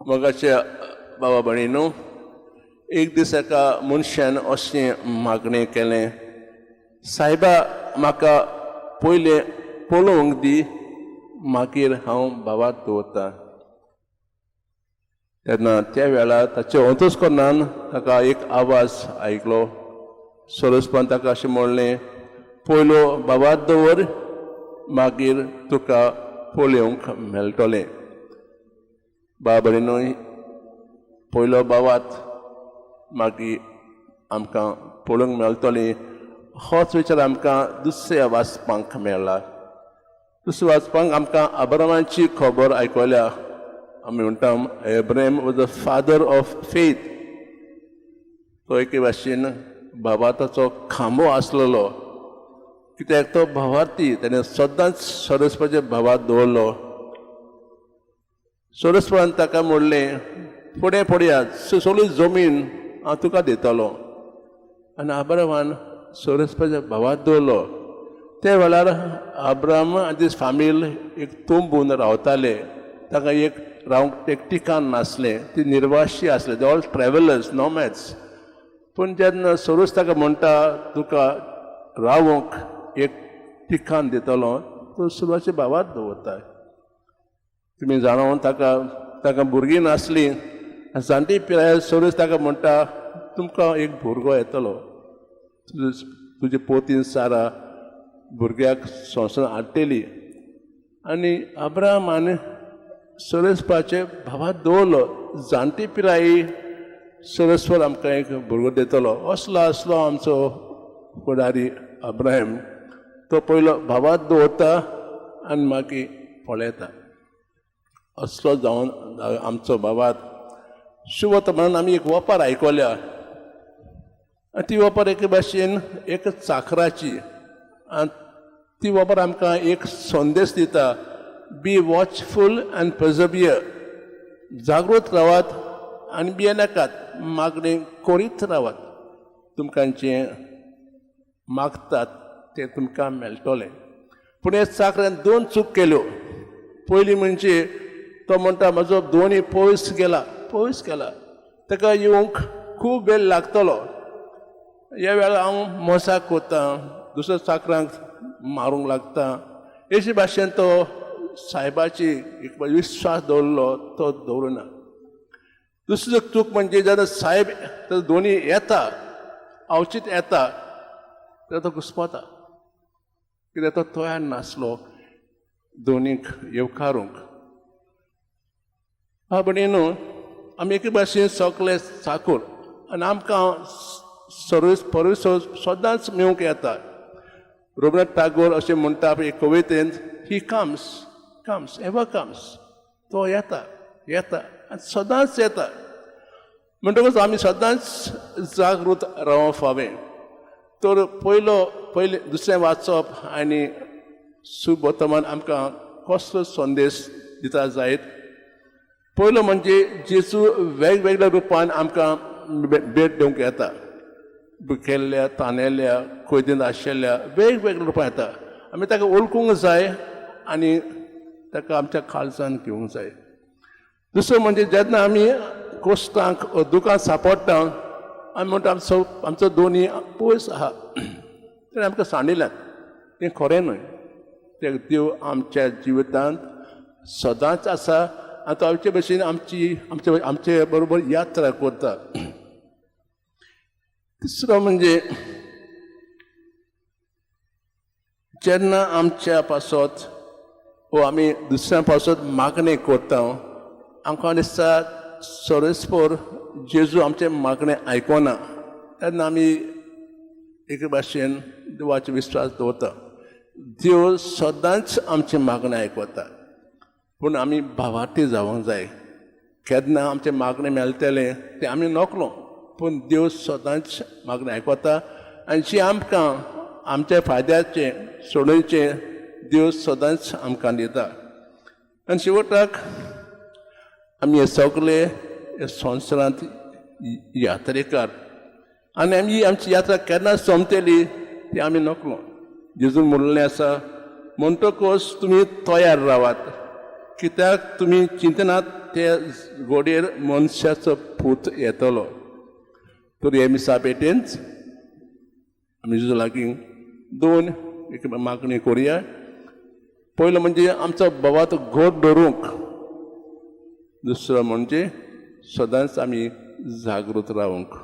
मोगाचे बाबा भयणीनो, एक दीस एका मनशान अशें मागणें केलें, सायबा म्हाका पयलें पळोवंक दी, मागीर हांव भावार्थ दवरतां. तेन्ना त्या वेळार ताचे अंतूच करनान ताका एक आवाज आयकलो. सरस्पान ताका अशें म्हणलें, पयलो भावार्थ दवर, मागीर तुका पळोवंक मेळटलें. बाबा भयणीनो, पयलो भावार्थ मागीर आमकां पळोवंक मेळटलें, होच विचार आमकां दुसऱ्या वाचपाक मेळ्ळा. दुसरें वाचपाक आमकां अब्रामाची खबर आयकल्या. आमी म्हणटा Abraham was the father of faith. तो एके भाशेन भावार्थाचो खांबो आसलेलो, कित्याक तो भावार्थी. ताणें सदांच सरस्वतीचे भावार्थ दवरलो. सरस्वतान ताका म्हणलें, फुडें पडया, सगळी जमीन हांव तुका दितलो. आनी अब्रामान सरस्वतीचे भावार्थ दवरलो. त्या वेळार अब्राम आनी तीज फामील एक तोंबून रावताले. ताका एक रावंक एक ठिकाण नासलें. ती निर्वाशी आसले, दे ऑल ट्रॅव्हलर्स, नॉमॅड्स. पूण जेन्ना सरोस ताका म्हणटा तुका रावंक एक ठिकाण दितलो, तो सुरवाचे भावार्थ दवरता. तुमी जाणून ताका भुरगीं नासलीं. जाणटी पिरायेर सरोस ताका म्हणटा तुमकां एक भुरगो येतलो. तुजे पोतीन सारा भुरग्याक संवसारांत हाडटली. आनी अब्रामान सरस्वताचे भावार्थ दवरलो. जाणटी पिरायी सरस्वत आमकां एक भुरगो दितलो. असलो आसलो आमचो फुडारी अब्राहीम. तो पयलो भावार्थ दवरता आनी मागीर पळयता. असलो जावन आमचो भावार्थ. शिवता म्हणून आमी एक वपार आयकल्या. ती वपार एके भाशेन एक चाकराची. आनी ती वपार आमकां एक संदेश दिता, बी वॉचफूल अँड पर्सवियर. जागृत रावात आनी भियेनाकात, मागणें करीत रावात. तुमकां जें मागतात तें तुमकां मेळटलें. पूण हे चाकऱ्यान दोन चूक केल्यो. पयली म्हणजे तो म्हणटा म्हजो दोनी पयस गेला. ताका येवंक खूब वेळ लागतलो. ह्या वेळार हांव मोसाक कोत्तां, दुसऱ्या चाकरांक मारूंक लागता. अशे भाशेन तो सायबाची एक विश्वास दवरलो, तो दवरना. दुसरी चूक म्हणजे जेन्ना सायब दोनी येता, अवचीत येता, तेन्ना तो घुस्पता. कित्याक तो तयार नासलो दोनीक येवकारूंक. भयणीनो, आमी एके भाशेन सगळे चाकर आनी आमकां सर्वीस सदांच मेळूंक येता. रविंद्रनाथ टागोर अशें म्हणटा एक कवितेंत, ही कम्स एवर कम्स. तो येता आनी सदांच येता. म्हणटकूच आमी सदांच जागृत रावप फावें. तर पयलें दुसरें वाचप आनी सुवर्तमान आमकां कसलो संदेश दिता जायत. पयलो म्हणजे जेजू वेगवेगळ्या रुपान आमकां भेट दिवंक येता. बुकेल्ल्या, तानेल्या, कोयदेंत आशिल्ल्या वेगवेगळ्या रुपान येता. आमी ताका वळखूंक जाय आनी ताका आमच्या काळजान घेवंक जाय. दुसरें म्हणजे जेन्ना आमी कोश्टांक दुकान सांपडटा, आमी म्हणटा आमचो दोनी पयस आहा, तेणें आमकां सांडिल्ल्यात. तें खरें न्हय. ते देव आमच्या जिवितांत सदांच आसा आनी तो आमचे भशेन आमचे बरोबर यात्रा करता. तिसरो म्हणजे जेन्ना आमच्या पासत वा आमी दुसऱ्या पासत मागणें करता, आमकां दिसता सरस्पर जेजू आमचें मागणें आयकना. तेन्ना आमी एके भाशेन देवाचो विश्वास दवरता. देव सदांच आमचें मागणें आयकता. पूण आमी भावार्थी जावंक जाय. केन्ना आमचें मागणें मेळटलें तें आमी नोकलो, पूण देव सदांच मागणें आयकता. आनी जी आमकां आमच्या फायद्याचें सोडूंचें देव सदांच आमकां दिता. आनी शेवटाक आमी हे सगळे हे संवसारांत यात्रेकार. आनी आमी आमची यात्रा केन्ना सोंपतली ती आमी नोकलो. जेजून म्हणलें आसा, म्हणटकच तुमी तयार रावात. कित्याक तुमी चिंतनात ते घोडयेर मनशाचो पूत येतलो. तर हे मिसा पेटेंच आमी जुज लागीं दोन एक मागणी करुया. पयलो म्हणजे आमचो भवात घोट धरूंक, दुसरो म्हणजे सदांच आमी जागृत रावूंक.